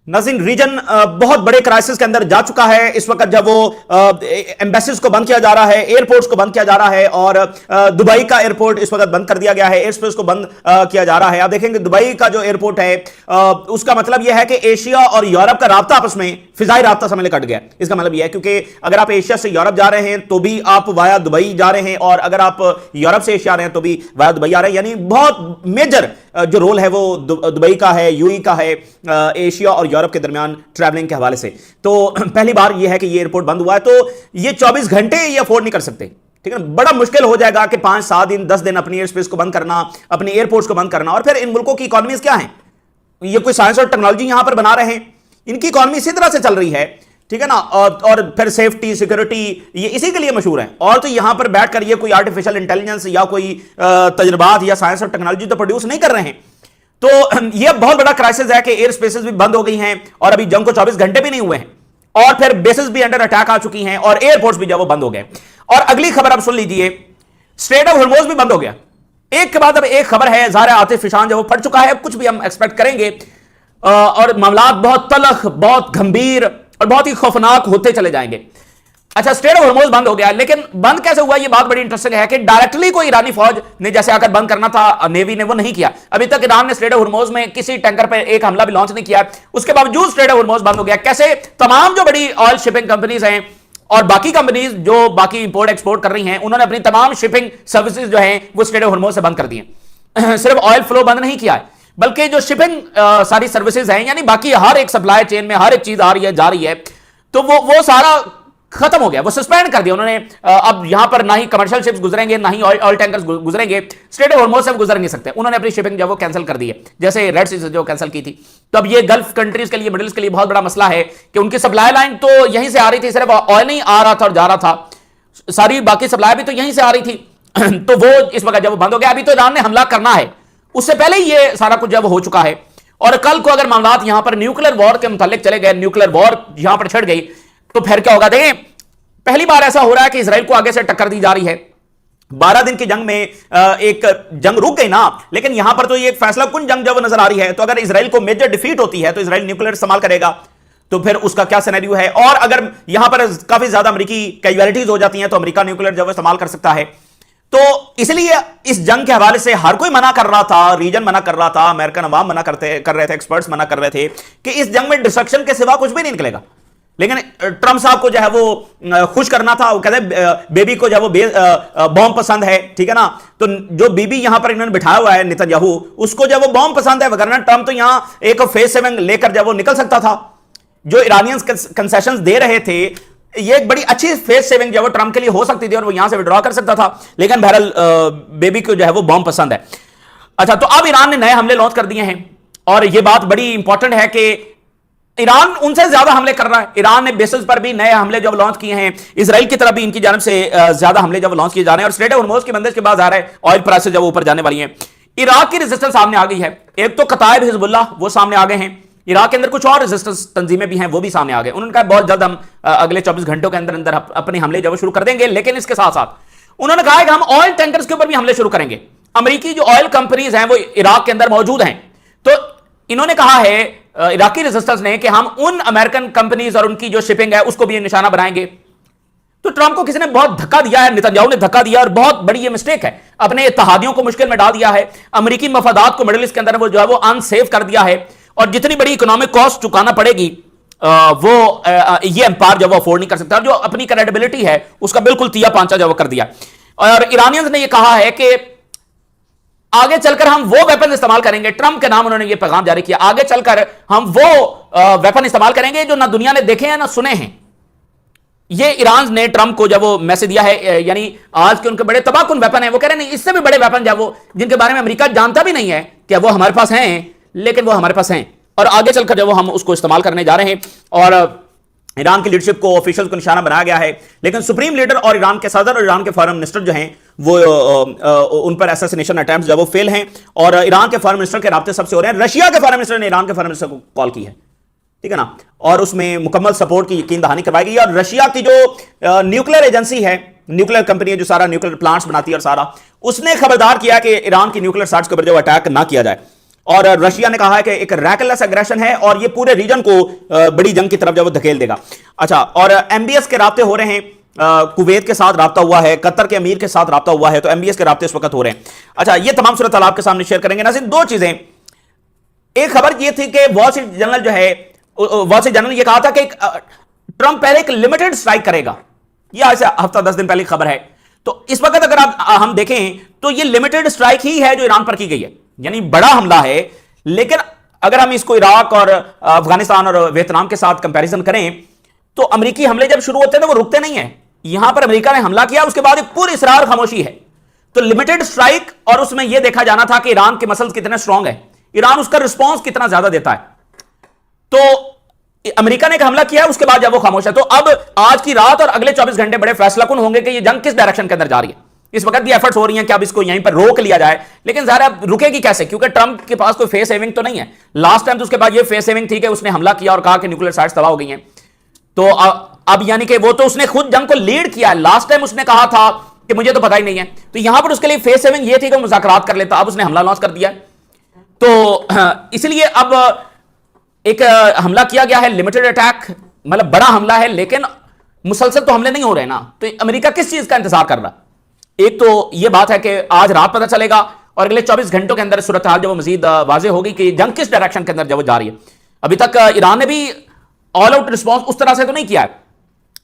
नाज़रीन, रीजन बहुत बड़े क्राइसिस के अंदर जा चुका है इस वक्त, जब वो एम्बेसीज को बंद किया जा रहा है, एयरपोर्ट्स को बंद किया जा रहा है, और दुबई का एयरपोर्ट इस वक्त बंद कर दिया गया है, एयर स्पेस को बंद किया जा रहा है। आप देखेंगे दुबई का जो एयरपोर्ट है उसका मतलब यह है कि एशिया और यूरोप का राब्ता आपस में फिजाई राब्ता समय कट गया। इसका मतलब यह है क्योंकि अगर आप एशिया से यूरोप जा रहे हैं तो भी आप वाया दुबई जा रहे हैं, और अगर आप यूरोप से एशिया आ रहे हैं तो भी वाया दुबई आ रहे हैं। यानी बहुत मेजर जो रोल है वो दुबई का है, यूएई का है एशिया और यूरोप के दरमियान ट्रैवलिंग के हवाले से। तो पहली बार यह है कि ये एयरपोर्ट बंद हुआ है, तो ये 24 घंटे ये अफोर्ड नहीं कर सकते, ठीक है ना। बड़ा मुश्किल हो जाएगा कि 5-7 दिन 10 दिन अपनी एयर स्पेस को बंद करना, अपने एयरपोर्ट्स को बंद करना। और फिर इन मुल्कों की इकोनॉमीज क्या है, ये कोई साइंस और टेक्नोलॉजी यहां पर बना रहे हैं, इनकी इकोनॉमी इसी तरह से चल रही है, ठीक है ना। और फिर सेफ्टी सिक्योरिटी ये इसी के लिए मशहूर है। और तो यहां पर बैठकर ये कोई आर्टिफिशियल इंटेलिजेंस या कोई तजुर्बात या साइंस और टेक्नोलॉजी तो प्रोड्यूस नहीं कर रहे हैं। तो यह बहुत बड़ा क्राइसिस है कि एयर स्पेसेस भी बंद हो गई हैं और अभी जंग को 24 घंटे भी नहीं हुए हैं, और फिर बेसेस भी अंडर अटैक आ चुकी हैं और एयरपोर्ट्स भी जब वो बंद हो गए। और अगली खबर आप सुन लीजिए, स्ट्रेट ऑफ हॉर्मुज़ भी बंद हो गया। एक के बाद अब एक खबर है, ज़ाहिर आतिफ फिशान जब वो फट चुका है, कुछ भी हम एक्सपेक्ट करेंगे और मामलात बहुत तलख, बहुत गंभीर और बहुत ही खौफनाक होते चले जाएंगे। अच्छा, स्ट्रेट ऑफ हॉर्मुज़ बंद हो गया, लेकिन बंद कैसे हुआ ये बात बड़ी इंटरेस्टिंग है कि डायरेक्टली कोई ईरानी फौज ने जैसे आकर बंद करना था नेवी ने, वो नहीं किया। अभी तक ईरान ने स्ट्रेट ऑफ हॉर्मुज़ में किसी टैंकर पर एक हमला भी लॉन्च नहीं किया, उसके बावजूद स्ट्रेट ऑफ हॉर्मुज़ बंद हो गया। कैसे? तमाम जो बड़ी ऑयल शिपिंग कंपनीज हैं और बाकी कंपनीज जो बाकी इंपोर्ट एक्सपोर्ट कर रही हैं, उन्होंने अपनी तमाम शिपिंग सर्विसेज जो हैं वो स्ट्रेट ऑफ हॉर्मुज़ से बंद कर दिए। सिर्फ ऑयल फ्लो बंद नहीं किया है, बल्कि जो शिपिंग सारी सर्विसेज हैं, यानी बाकी हर एक सप्लाई चेन में हर एक चीज आ रही है, जा रही है, तो वो सारा खत्म हो गया, वो सस्पेंड कर दिया उन्होंने। अब यहां पर ना ही कमर्शियल शिप्स गुजरेंगे, ना ही ऑयल टैंकर्स गुजरेंगे, स्ट्रेट ऑफ हॉर्मुज़ से गुजर नहीं सकते। उन्होंने अपनी शिपिंग जो वो कैंसिल कर दी है, जैसे रेड सी से जो कैंसिल की थी। तो अब ये गल्फ कंट्रीज के लिए, मिडिल ईस्ट के लिए बहुत बड़ा मसला है कि उनकी सप्लाई लाइन तो यहीं से आ रही थी, सिर्फ ऑयल नहीं आ रहा था और जा रहा था, सारी बाकी सप्लाई भी तो यहीं से आ रही थी। तो वो इस वक्त जब वो बंद हो गया, अभी तो ईरान ने हमला करना है, उससे पहले ही ये सारा कुछ जब हो चुका है। और कल को अगर मामलात यहां पर न्यूक्लियर वॉर के मुतालिक चले गए, न्यूक्लियर वॉर यहां पर छिड़ गई, तो फिर क्या होगा? देखें, पहली बार ऐसा हो रहा है कि इजराइल को आगे से टक्कर दी जा रही है। 12 दिन की जंग में एक जंग रुक गई ना, लेकिन यहां पर तो ये फैसला कुन जंग जब नजर आ रही है। तो अगर इजराइल को मेजर डिफीट होती है तो इजराइल न्यूक्लियर इस्तेमाल करेगा, तो फिर उसका क्या सिनेरियो है। और अगर यहां पर काफी ज्यादा अमेरिकी कैजुअलिटीज हो जाती हैं तो अमेरिका न्यूक्लियर जब इस्तेमाल कर सकता है। तो इसलिए इस जंग के हवाले से हर कोई मना कर रहा था, रीजन मना कर रहा था, अमेरिकन अवाम मना कर रहे थे, एक्सपर्ट्स मना कर रहे थे कि इस जंग में डिस्ट्रक्शन के सिवा कुछ भी नहीं निकलेगा। लेकिन ट्रंप साहब को जो है वो खुश करना था, वो कहते बेबी को जो है वो बॉम्ब पसंद है, ठीक है ना। तो जो बीबी यहां पर इन्होंने बिठाया हुआ है नेतन्याहू, उसको जब वो बॉम्ब पसंद है, वरना ट्रंप तो यहां एक फेस सेविंग लेकर जब वो निकल सकता था। जो ईरानियंस कंसेशंस दे रहे थे, ये एक बड़ी अच्छी फेस सेविंग जो वो ट्रंप के लिए हो सकती थी और वो यहां से विड्रॉ कर सकता था, लेकिन बहरहाल बेबी को जो है वो बॉम्ब पसंद है। अच्छा, तो अब ईरान ने नए हमले लॉन्च कर दिए हैं, और ये बात बड़ी इंपॉर्टेंट है कि ईरान उनसे ज्यादा हमले कर रहा है। ईरान ने बेसिस पर भी नए हमले जब लॉन्च किए हैं, इजराइल की तरफ भी इनकी जानब से ज्यादा हमले जब लॉन्च किए जा रहे हैं, और स्ट्रेट ऑफ हॉर्मुज़ की बंदिश के बाद आ रहा है, ऑयल प्राइसेस जब ऊपर जाने वाली हैं। इराक की रेजिस्टेंस सामने आ गई है, एक तो कताइब हिजबुल्लाह वो सामने आ गए हैं, इराक के अंदर कुछ और रेजिस्टेंस तंजीमें भी हैं, वो भी सामने आ गए। उन्होंने कहा बहुत जल्द हम अगले 24 घंटों के अंदर अंदर अपने हमले जब शुरू कर देंगे। लेकिन इसके साथ साथ उन्होंने कहा है कि हम ऑयल टैंकर्स के ऊपर भी हमले शुरू करेंगे। अमेरिकी जो ऑयल कंपनीज हैं वो इराक के अंदर मौजूद हैं, तो इन्होंने कहा है इराकी रेजिस्टेंस ने कि हम उन अमेरिकन कंपनीज और उनकी जो शिपिंग है उसको भी निशाना बनाएंगे। तो ट्रंप को किसी ने बहुत धक्का दिया है, नेतन्याहू ने धक्का दिया, और बहुत बड़ी ये मिस्टेक है, अपने इत्तेहादियों को मुश्किल में डाल दिया है, अमेरिकी मफादात को मिडिल ईस्ट के अंदर वो जो है वो अनसेफ कर दिया है, और जितनी बड़ी इकोनॉमिक कॉस्ट चुकाना पड़ेगी वो ये एम्पायर जो वो अफोर्ड नहीं कर सकता, और जो अपनी क्रेडिबिलिटी है उसका बिल्कुल तिया पांचा जो वो कर दिया। और ईरानियंस ने ये कहा है कि आगे चलकर हम वो वेपन इस्तेमाल करेंगे, ट्रंप के नाम उन्होंने ये पैगाम जारी किया, आगे चलकर हम वो वेपन इस्तेमाल करेंगे जो ना दुनिया ने देखे हैं ना सुने हैं। ये ईरान ने ट्रंप को जब वो मैसेज दिया है, यानी आज के उनके बड़े तबाहकुन वेपन है, वो कह रहे हैं नहीं, इससे भी बड़े वेपन जब वो जिनके बारे में अमेरिका जानता भी नहीं है कि वो हमारे पास हैं, लेकिन वो हमारे पास हैं, और आगे चलकर जब वो हम उसको इस्तेमाल करने जा रहे हैं। और ईरान की लीडरशिप को, ऑफिशियल्स को निशाना बनाया गया है, लेकिन सुप्रीम लीडर और ईरान के सदर और ईरान के फॉरेन मिनिस्टर जो हैं वो उन पर असैसिनेशन अटेम्प्ट्स जब वो फेल हैं, और ईरान के फॉरेन मिनिस्टर के राब्ते सबसे हो रहे हैं। रशिया के फॉरेन मिनिस्टर ने ईरान के फॉरेन मिनिस्टर को कॉल की है, ठीक है ना, और उसमें मुकम्मल सपोर्ट की यकीन दहानी करवाई गई। और रशिया की जो न्यूक्लियर एजेंसी है, न्यूक्लियर कंपनी है जो सारा न्यूक्लियर प्लांट्स बनाती है और सारा, उसने खबरदार किया कि ईरान की न्यूक्लियर साइट्स के ऊपर जो अटैक ना किया जाए। और रशिया ने कहा है कि एक रैकलेस एग्रेशन है और ये पूरे रीजन को बड़ी जंग की तरफ जो वो धकेल देगा। अच्छा, और एमबीएस के राब्ते हो रहे हैं, कुवैत के साथ राब्ता हुआ है, कतर के अमीर के साथ राब्ता हुआ है, तो एमबीएस के राब्ते इस वक्त हो रहे हैं। अच्छा, ये तमाम सूरत हाल आपके सामने शेयर करेंगे। नाज़रीन, दो चीजें, एक खबर ये थी कि वॉल स्ट्रीट जर्नल जो है, वॉल स्ट्रीट जर्नल ये कहा था कि ट्रंप पहले एक लिमिटेड स्ट्राइक करेगा, यह आज से हफ्ता 10 दिन पहले खबर है। तो इस वक्त अगर हम देखें तो ये लिमिटेड स्ट्राइक ही है जो ईरान पर की गई है, यानी बड़ा हमला है। लेकिन अगर हम इसको इराक और अफगानिस्तान और वियतनाम के साथ कंपैरिजन करें तो अमेरिकी हमले जब शुरू होते हैं तो वो रुकते नहीं है। यहां पर अमेरिका ने हमला किया, उसके बाद एक पूरी इसरार खामोशी है। तो लिमिटेड स्ट्राइक, और उसमें यह देखा जाना था कि ईरान के मसल्स कितने स्ट्रांग है, ईरान उसका रिस्पॉन्स कितना ज्यादा देता है। तो अमेरिका ने एक हमला किया, उसके बाद जब वो खामोश है, तो अब आज की रात और अगले 24 घंटे बड़े फैसलाकुन होंगे कि ये जंग किस डायरेक्शन के अंदर जा रही है। इस वक्त भी एफर्ट्स हो रही हैं कि अब इसको यहीं पर रोक लिया जाए, लेकिन ज़रा रुकेगी कैसे, क्योंकि ट्रंप के पास कोई फेस सेविंग तो नहीं है। लास्ट टाइम तो उसके बाद ये फेस सेविंग थी कि उसने हमला किया और कहा कि न्यूक्लियर साइट्स तबाह हो गई हैं। तो अब यानी कि वो तो उसने खुद जंग को लीड किया है। लास्ट टाइम उसने कहा था कि मुझे तो पता ही नहीं है, तो यहां पर उसके लिए फेस सेविंग ये थी कि मुज़ाकरात कर लेता। अब उसने हमला लॉन्च कर दिया है, तो इसलिए अब एक हमला किया गया है, लिमिटेड अटैक, मतलब बड़ा हमला है, लेकिन मुसलसल तो हमले नहीं हो रहे ना। तो अमेरिका किस चीज का इंतजार कर रहा? एक तो यह बात है कि आज रात पता चलेगा और अगले 24 घंटों के अंदर सूरत हाल जब वो मजीद वाजे होगी कि जंग किस डायरेक्शन के अंदर जब वो जा रही है। अभी तक ईरान ने भी ऑल आउट रिस्पॉन्स उस तरह से तो नहीं किया है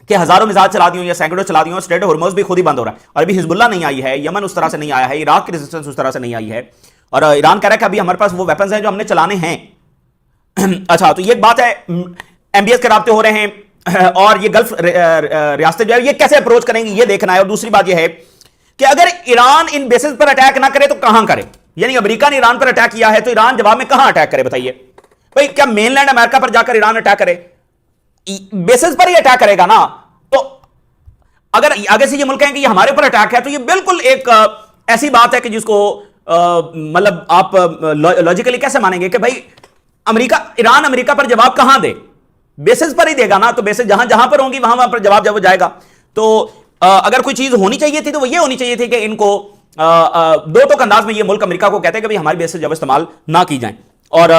कि हजारों मिसाइल चला दी हो या सैकड़ों चला दी हो। स्ट्रेट ऑफ हॉर्मुज़ भी खुद ही बंद हो रहा है, और अभी हिजबुल्लाह नहीं आई है, यमन उस तरह से नहीं आया है, इराक की रेजिस्टेंस उस तरह से नहीं आई है, और ईरान कह रहा है कि अभी हमारे पास वो वेपन्स हैं जो हमने चलाने हैं। अच्छा, तो ये एक बात है, एमबीएस के राब्ते हो रहे हैं और ये गल्फ रियासतें जो है ये कैसे अप्रोच करेंगी ये देखना है। और दूसरी बात ये है कि अगर ईरान इन बेसिस पर अटैक ना करे तो कहां करे, यानी अमेरिका ने ईरान पर अटैक किया है तो ईरान जवाब में कहां अटैक करे, बताइए भाई। क्या मेनलैंड अमेरिका पर जाकर ईरान अटैक करे? बेसिस पर ही अटैक करेगा ना। तो अगर आगे से ये मुल्क कहें कि ये हमारे ऊपर अटैक है तो ये बिल्कुल एक ऐसी बात है कि जिसको मतलब आप लॉजिकली कैसे मानेंगे कि भाई ईरान अमेरिका पर जवाब कहां दे? बेसिस पर ही देगा ना। तो बेसिस जहां जहां पर होंगी वहां वहां पर जवाब जब वो जाएगा। तो अगर कोई चीज होनी चाहिए थी तो वो ये होनी चाहिए थी कि इनको दो टोक अंदाज में ये मुल्क अमेरिका को कहते हैं कि भाई हमारी बेसिस जब इस्तेमाल ना की जाए, और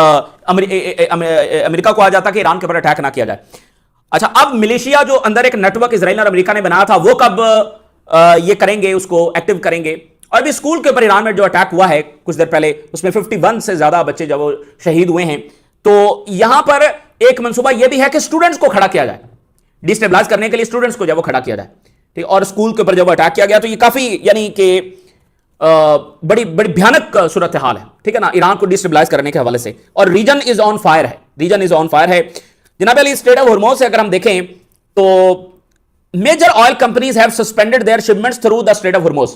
अमेरिका को आ जाता कि ईरान के ऊपर अटैक ना किया जाए। अच्छा, अब मिलिशिया जो अंदर एक नेटवर्क इजराइल और अमेरिका ने बनाया था वो कब ये करेंगे, उसको एक्टिव करेंगे। और भी स्कूल के ऊपर ईरान में जो अटैक हुआ है कुछ देर पहले, उसमें 51 से ज्यादा बच्चे जब वो शहीद हुए हैं। तो यहां पर एक मंसूबा यह भी है कि स्टूडेंट्स को खड़ा किया जाए, डिस्टेबलाइज करने के लिए स्टूडेंट्स को जब वो खड़ा किया जाए, ठीक। और स्कूल के ऊपर जब अटैक किया गया तो ये काफी यानी कि बड़ी बड़ी भयानक सूरत हाल है, ठीक है ना, ईरान को डिस्टेबलाइज करने के हवाले से। और रीजन इज ऑन फायर है, रीजन इज ऑन फायर है जनाब अली। स्ट्रेट ऑफ हॉर्मुज़ से अगर हम देखें तो major oil companies have suspended their shipments through the strait of Hormuz.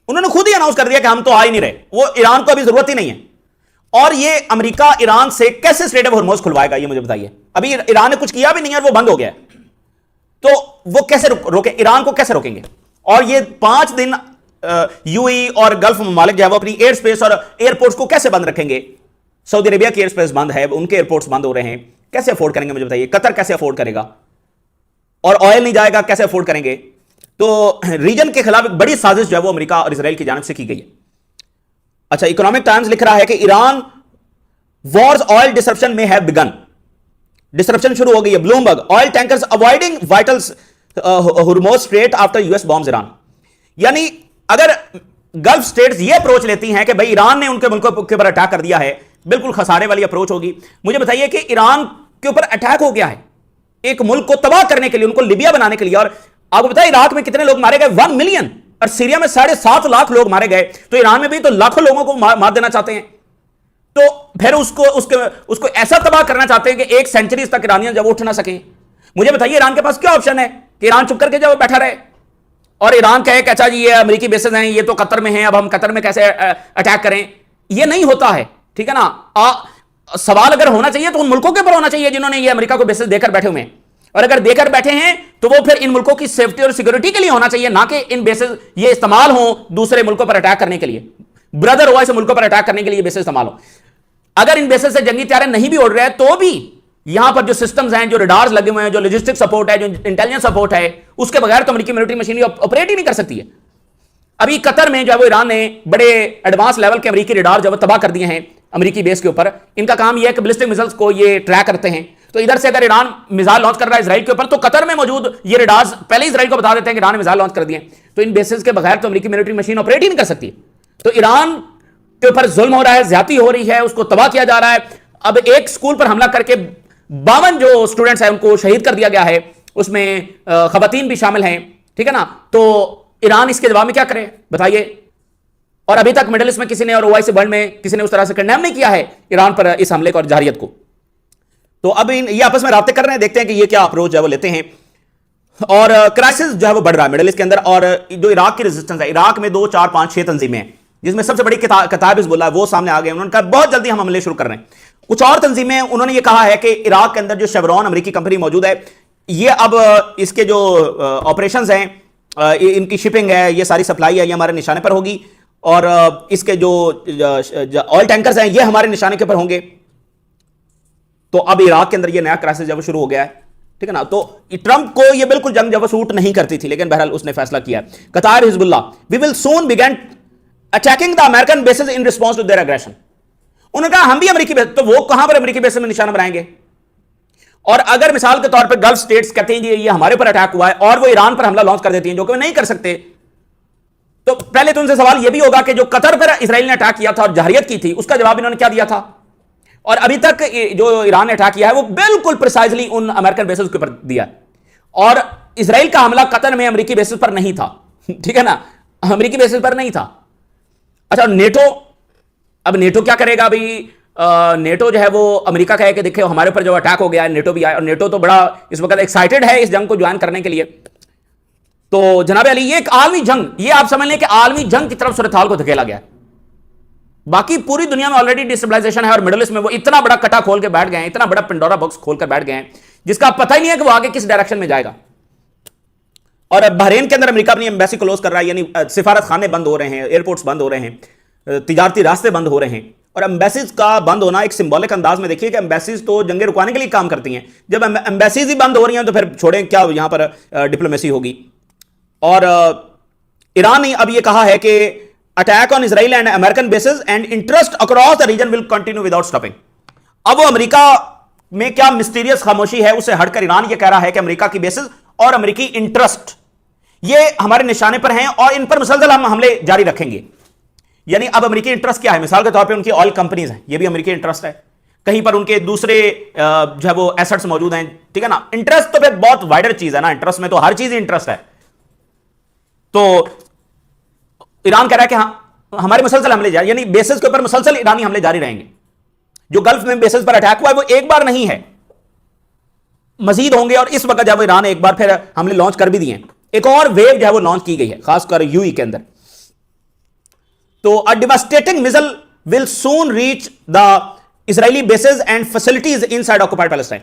उन्होंने खुद ही अनाउंस कर दिया कि हम तो आ ही नहीं रहे, वो ईरान को अभी जरूरत ही नहीं है। और ये अमेरिका ईरान से कैसे स्ट्रेट ऑफ हॉर्मुज़ खुलवाएगा ये मुझे बताइए। अभी ईरान ने कुछ किया भी नहीं है और वो बंद हो गया, तो वो कैसे रोके, ईरान को कैसे रोकेंगे? और ये 5 दिन यूएई और गल्फ ममालिक जो है वो अपनी एयर स्पेस और एयरपोर्ट्स को कैसे बंद रखेंगे? सऊदी अरेबिया की एयर स्पेस बंद है, उनके एयरपोर्ट्स बंद हो रहे हैं, कैसे अफोर्ड करेंगे मुझे बताइए? कतर कैसे अफोर्ड करेगा? और ऑयल नहीं जाएगा, कैसे अफोर्ड करेंगे? तो रीजन के खिलाफ एक बड़ी साजिश जो है वो अमेरिका और इजराइल की जानिब से की गई है। अच्छा, इकोनॉमिक टाइम्स लिख रहा है कि ईरान वॉर्स ऑयल डिसरप्शन में हैव बिगन, डिसरप्शन शुरू हो गई है। Bloomberg, oil tankers avoiding vitals Hormuz straight after US bombs Iran. यानी अगर गल्फ स्टेट्स ये अप्रोच लेती हैं कि भाई ईरान ने उनके मुल्कों के ऊपर अटैक कर दिया है, बिल्कुल खसारे वाली अप्रोच होगी। मुझे बताइए कि ईरान के ऊपर अटैक हो गया है एक मुल्क को तबाह करने के लिए, उनको लिबिया बनाने के लिए। और आपको पता है इराक में कितने लोग मारे गए? 1 मिलियन। और सीरिया में 7.5 लाख लोग मारे गए। तो ईरान में भी तो लाखों लोगों को मार देना चाहते हैं। तो फिर उसको ऐसा तबाह करना चाहते हैं कि 1 सेंचुरी तक ईरानियन जब उठ ना सकें। मुझे बताइए ईरान के पास क्या ऑप्शन है कि ईरान चुप करके जब बैठा रहे और ईरान कहे कि अच्छा जी ये अमेरिकी बेसेस हैं, ये तो कतर में हैं, अब हम कतर में कैसे अटैक करें? ये नहीं होता है, ठीक है ना। सवाल अगर होना चाहिए तो उन मुल्कों के ऊपर होना चाहिए जिन्होंने ये अमेरिका को बेसेस देकर बैठे हुए हैं। और अगर देकर बैठे हैं तो वो फिर इन मुल्कों की सेफ्टी और सिक्योरिटी के लिए होना चाहिए, ना कि इन बेसेस ये इस्तेमाल हो दूसरे मुल्कों पर अटैक करने के लिए, ब्रदर हुआ ऐसे मुल्कों पर अटैक करने के लिए बेसेस इस्तेमाल हो। अगर इन बेसेस से जंगी तैयारे नहीं भी उड़ रहे हैं तो भी यहां पर जो सिस्टम्स हैं, जो रडार्स लगे हुए हैं, जो लॉजिस्टिक सपोर्ट है, जो इंटेलिजेंस सपोर्ट है, उसके बगैर तो अमेरिकी मिलिट्री मशीनरी ऑपरेट ही नहीं कर सकती है। अभी कतर में जो है वो ईरान ने बड़े एडवांस लेवल के अमेरिकी रडार जो है तबाह कर दिए हैं अमेरिकी बेस के ऊपर। इनका काम यह है कि बैलिस्टिक मिसाइल्स को ये ट्रैक करते हैं। तो इधर से अगर ईरान मिसाइल लॉन्च कर रहा है इजराइल के ऊपर, तो कतर में मौजूद ये रडार्स पहले इजराइल को बता देते हैं कि ईरान ने मिसाइल लॉन्च कर दिए। तो इन बेसिस के बगैर तो अमेरिकी मिलिट्री मशीन ऑपरेट ही नहीं कर सकती। तो ईरान के ऊपर जुल्म हो रहा है, ज्यादती हो रही है, उसको तबाह किया जा रहा है। अब एक स्कूल पर हमला करके 52 जो स्टूडेंट्स हैं उनको शहीद कर दिया गया है, उसमें खवातीन भी शामिल हैं, ठीक है ना। तो ईरान इसके जवाब में क्या करे बताइए। और अभी तक मिडिल ईस्ट में किसी ने और ओआईसी वर्ल्ड में किसी ने उस तरह से कंडेम नहीं किया है ईरान पर इस हमले को और जारियत को। तो अब ये आपस में राब्ते कर रहे हैं, देखते हैं कि ये क्या अप्रोच है वो लेते हैं। और क्राइसिस जो है वो बढ़ रहा है मिडिल ईस्ट के अंदर। और जो इराक की रेजिस्टेंस है, इराक में 2, 4, 5, 6 तंजीमें हैं, जिसमें सबसे बड़ी कताब हिज़्बुल्लाह है, वो सामने आ गए। उन्होंने कहा बहुत जल्दी हम हमले शुरू कर रहे हैं। कुछ और तंजीमें उन्होंने ये कहा है कि इराक के अंदर जो शेवरॉन अमेरिकी कंपनी मौजूद है, ये अब इसके जो ऑपरेशंस हैं, इनकी शिपिंग है, ये सारी सप्लाई है, ये हमारे निशाने पर होगी। और इसके जो ऑयल टैंकर्स हैं ये हमारे निशाने के ऊपर होंगे। तो अब इराक के अंदर ये नया क्राइसिस जब शुरू हो गया है, ठीक है ना। तो ट्रंप को ये बिल्कुल जंग जब सूट नहीं करती थी, लेकिन बहरहाल उसने फैसला किया। कतार Hezbollah we will soon begin attacking the American bases in response to their aggression. उन्होंने कहा हम भी अमेरिकी बेस, तो वो कहां पर अमेरिकी बेस में निशाना बनाएंगे। और अगर मिसाल के तौर पर गल्फ स्टेट्स कहते हैं ये हमारे पर अटैक हुआ है और वो ईरान पर हमला लॉन्च कर देती हैं, जो कि नहीं कर सकते, तो पहले तो उनसे सवाल यह भी होगा कि जो कतर पर इसराइल ने अटैक किया था और जहरियत की थी, उसका जवाब इन्होंने क्या दिया था। और अभी तक जो ईरान ने अटैक किया है वो बिल्कुल प्रिसाइजली उन अमेरिकन बेसिस के ऊपर दिया है। और इसराइल का हमला कतर में अमेरिकी बेसिस पर नहीं था, ठीक है ना, अमेरिकी बेसिस पर नहीं था। अच्छा, नेटो, अब नेटो क्या करेगा। अभी नेटो जो है वो अमेरिका कहे कि देखिए हमारे ऊपर जो अटैक हो गया है, नेटो भी आया। और नेटो तो बड़ा इस वक्त एक्साइटेड है इस जंग को ज्वाइन करने के लिए। तो जनाब अली, ये एक आलमी जंग, ये आप समझ लें कि आलमी जंग की तरफ सूरत हाल को धकेला गया। बाकी पूरी दुनिया में ऑलरेडी डिस्टेबलाइजेशन है और मिडिल ईस्ट में वो इतना बड़ा कटा खोल के बैठ गए हैं, इतना बड़ा पिंडोरा बॉक्स खोल कर बैठ गए हैं, जिसका पता ही नहीं है कि वो आगे किस डायरेक्शन में जाएगा। और बहरीन के अंदर अमेरिका अपनी एम्बेसी क्लोज कर रहा है, यानी सिफारत खाने बंद हो रहे हैं, एयरपोर्ट्स बंद हो रहे हैं, तिजारती रास्ते बंद हो रहे हैं। और एम्बेसीज का बंद होना एक सिंबॉलिक अंदाज में, देखिए कि एम्बेसीज तो जंगे रुकवाने के लिए काम करती हैं। जब एम्बेसीज ही बंद हो रही हैं तो फिर छोड़ें क्या यहां पर डिप्लोमेसी होगी। और ईरान ने अब यह कहा है कि attack on Israel and American bases and interest across the region will continue without stopping. अब वो अमेरिका में क्या मिस्टीरियस खामोशी है, उससे हटकर ईरान ये कह रहा है कि अमेरिका की बेसिस और अमेरिकी इंटरेस्ट ये हमारे निशाने पर हैं और इन पर मुसलसल हम हमले जारी रखेंगे। यानी अब अमेरिकी इंटरेस्ट क्या है, मिसाल के तौर पे उनकी ऑयल कंपनीज हैं, ये भी अमेरिकी इंटरेस्ट है। कहीं पर उनके दूसरे जो है वो एसेट्स मौजूद हैं, ठीक है ना। इंटरेस्ट तो फिर बहुत वाइडर चीज है ना, इंटरेस्ट में तो हर चीज इंटरेस्ट है। तो ईरान कह रहा है कि हाँ हमारे मुसलसल हमले जारी, यानी बेसिस के ऊपर मुसलसल ईरानी हमले जारी रहेंगे। जो गल्फ में बेसिस पर अटैक हुआ है वो एक बार नहीं है, मजीद होंगे। और इस वक्त जब ईरान एक बार फिर हमले लॉन्च कर भी दिए, एक और वेव जो है वो लॉन्च की गई है, खासकर यूई के अंदर। तो a devastating missile will soon reach the Israeli bases and facilities inside occupied Palestine.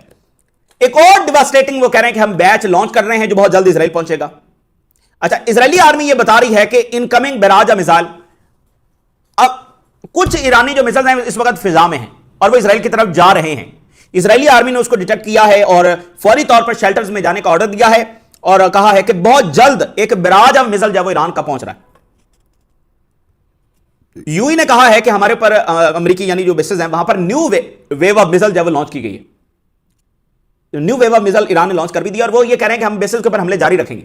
एक और डिवास्टेटिंग वो कह रहे हैं कि हम बैच लॉन्च कर रहे हैं जो बहुत जल्द इजराइल पहुंचेगा। अच्छा, इजरायली आर्मी ये बता रही है कि इनकमिंग बैराज मिसाइल, अब कुछ ईरानी जो मिसाइल हैं इस वक्त फिजा में हैं और वो इजराइल की तरफ जा रहे हैं। इजरायली आर्मी ने उसको डिटेक्ट किया है और फौरी तौर पर शेल्टर्स में जाने का ऑर्डर दिया है और कहा है कि बहुत जल्द एक बैराज ऑफ मिसाइल जब वो ईरान का पहुंच रहा है। यूई ने कहा है कि हमारे पर अमेरिकी यानी जो बेसेस हैं वहां पर न्यू वेव ऑफ मिसाइल जब लॉन्च की गई है, new wave of missile Iran ने लॉन्च कर भी दिया और वो ये कह रहे हैं कि हम बेसेस के ऊपर हमले जारी रखेंगे।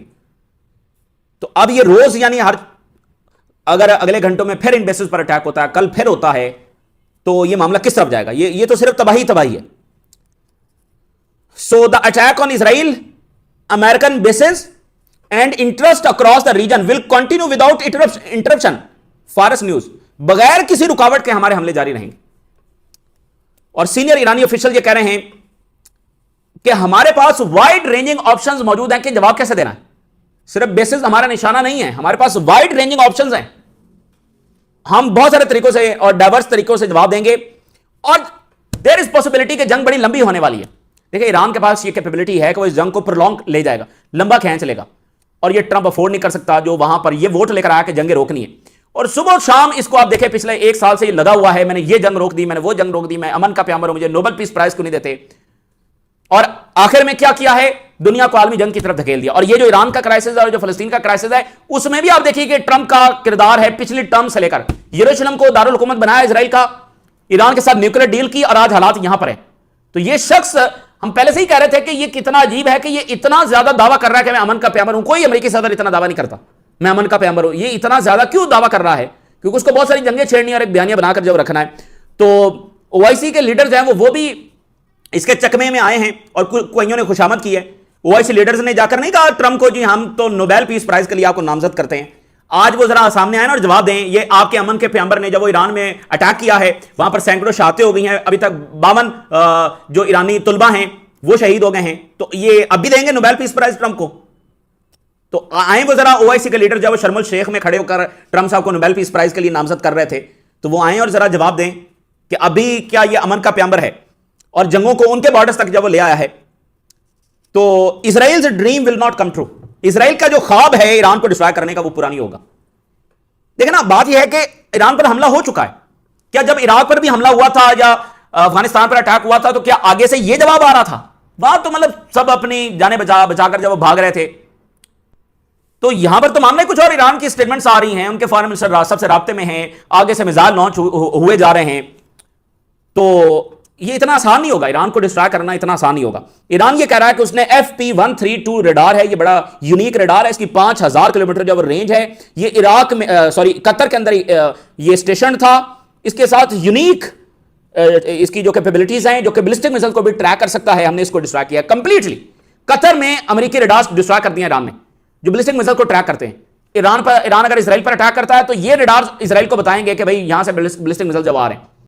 तो अब ये रोज यानी हर अगर अगले घंटों में फिर इन बेसिस पर अटैक होता है, कल फिर होता है, तो ये मामला किस तरफ जाएगा। ये तो सिर्फ तबाही तबाही है। So the attack on Israel, American bases and interest across the region will continue without interruption. Fars news, बगैर किसी रुकावट के हमारे हमले जारी रहेंगे। और सीनियर ईरानी ऑफिशियल ये कह रहे हैं कि हमारे पास वाइड रेंजिंग ऑप्शंस मौजूद हैं कि जवाब कैसे देना है। सिर्फ बेसिस हमारा निशाना नहीं है, हमारे पास वाइड रेंजिंग ऑप्शंस हैं। हम बहुत सारे तरीकों से और डाइवर्स तरीकों से जवाब देंगे और देयर इज पॉसिबिलिटी कि जंग बड़ी लंबी होने वाली है। देखिए, ईरान के पास ये कैपेबिलिटी है कि वो इस जंग को प्रोलॉन्ग ले जाएगा, लंबा खींच लेगा। और ये ट्रंप अफोर्ड नहीं कर सकता जो वहां पर ये वोट लेकर आया कि जंगें रोकनी है। और सुबह शाम इसको आप देखें, पिछले 1 साल से ये लगा हुआ है, मैंने ये जंग रोक दी, मैंने वो जंग रोक दी, मैं अमन का प्यामर हूं, मुझे नोबेल पीस प्राइज क्यों नहीं देते। और आखिर में क्या किया है, दुनिया को आलमी जंग की तरफ धकेल दिया। और ये जो ईरान का क्राइसिस है और जो फलस्तीन का क्राइसिस है, उसमें भी आप देखिए कि ट्रंप का किरदार है। पिछली टर्म से लेकर यरूशलेम को दारुल हुकूमत बनाया इसराइल का, ईरान के साथ न्यूक्लियर डील की, और आज हालात यहां पर है। तो ये शख्स, हम पहले से ही कह रहे थे कि ये कितना अजीब है कि ये इतना ज्यादा दावा कर रहा है कि मैं अमन का प्यामर हूं। कोई अमेरिकी सदर इतना दावा नहीं करता मैं अमन का प्यामर हूं। ये इतना ज्यादा क्यों दावा कर रहा है? क्योंकि उसको बहुत सारी जंगें छेड़नी और एक बयानिया बनाकर जब रखना है। तो ओआईसी के लीडर्स हैं वो भी इसके चकमे में आए हैं और कईयों ने खुशामद की है। ओआईसी लीडर्स ने जाकर नहीं कहा ट्रंप को जी हम तो नोबेल पीस प्राइज के लिए आपको नामजद करते हैं। आज वो जरा सामने आए ना और जवाब दें। ये आपके अमन के प्यामर ने जब वो ईरान में अटैक किया है, वहां पर सैकड़ों शहादतें हो गई हैं, अभी तक 52 जो ईरानी तुलबा हैं वो शहीद हो गए हैं। तो ये अब भी देंगे नोबेल पीस प्राइज ट्रंप को? तो आए वो जरा, ओआईसी के लीडर जब शर्म शेख में खड़े होकर ट्रंप साहब को नोबेल पीस प्राइज के लिए नामजद कर रहे थे, तो वो आए और जरा जवाब दें कि अभी क्या ये अमन का प्यामर है और जंगों को उनके बॉर्डर्स तक जब वो ले आया है। तो Israel dream will not come true. Israel का जो ख्वाब है ईरान को डिस्ट्रॉय करने का, वो पूरा नहीं होगा। देखिए ना, बात यह है कि ईरान पर हमला हो चुका है। क्या जब इराक पर भी हमला हुआ था या अफगानिस्तान पर अटैक हुआ था, तो क्या आगे से यह जवाब आ रहा था? बात तो मतलब सब अपनी जाने बचाकर जब वो भाग रहे थे। तो यहां पर तो मामले कुछ और, ईरान की स्टेटमेंट्स आ रही हैं, उनके फॉरेन मिनिस्टर सबसे राब्ते में हैं, आगे से मिसाइल लॉन्च हुए जा रहे हैं। तो ये इतना आसान नहीं होगा, ईरान को डिस्ट्रॉय करना इतना आसान नहीं होगा। ईरान ये कह रहा है कि उसने FP-132 रडार है, ये बड़ा यूनिक रडार है, इसकी 5000 किलोमीटर जब रेंज है। ये इराक में कतर के अंदर ये स्टेशन था। इसके साथ यूनिक इसकी जो कैपेबिलिटीज हैं, जो कि बैलिस्टिक मिसाइल को भी ट्रैक कर सकता है, हमने इसको डिस्ट्रॉय किया कंप्लीटली। कतर में अमेरिकी रडार्स डिस्ट्रॉय कर दिया ईरान ने, जो बैलिस्टिक मिसाइल को ट्रैक करते हैं। ईरान अगर इसराइल पर अटैक करता है तो ये रडार इसराइल को बताएंगे कि भाई यहां से बैलिस्टिक मिसाइल जब आ रहे हैं।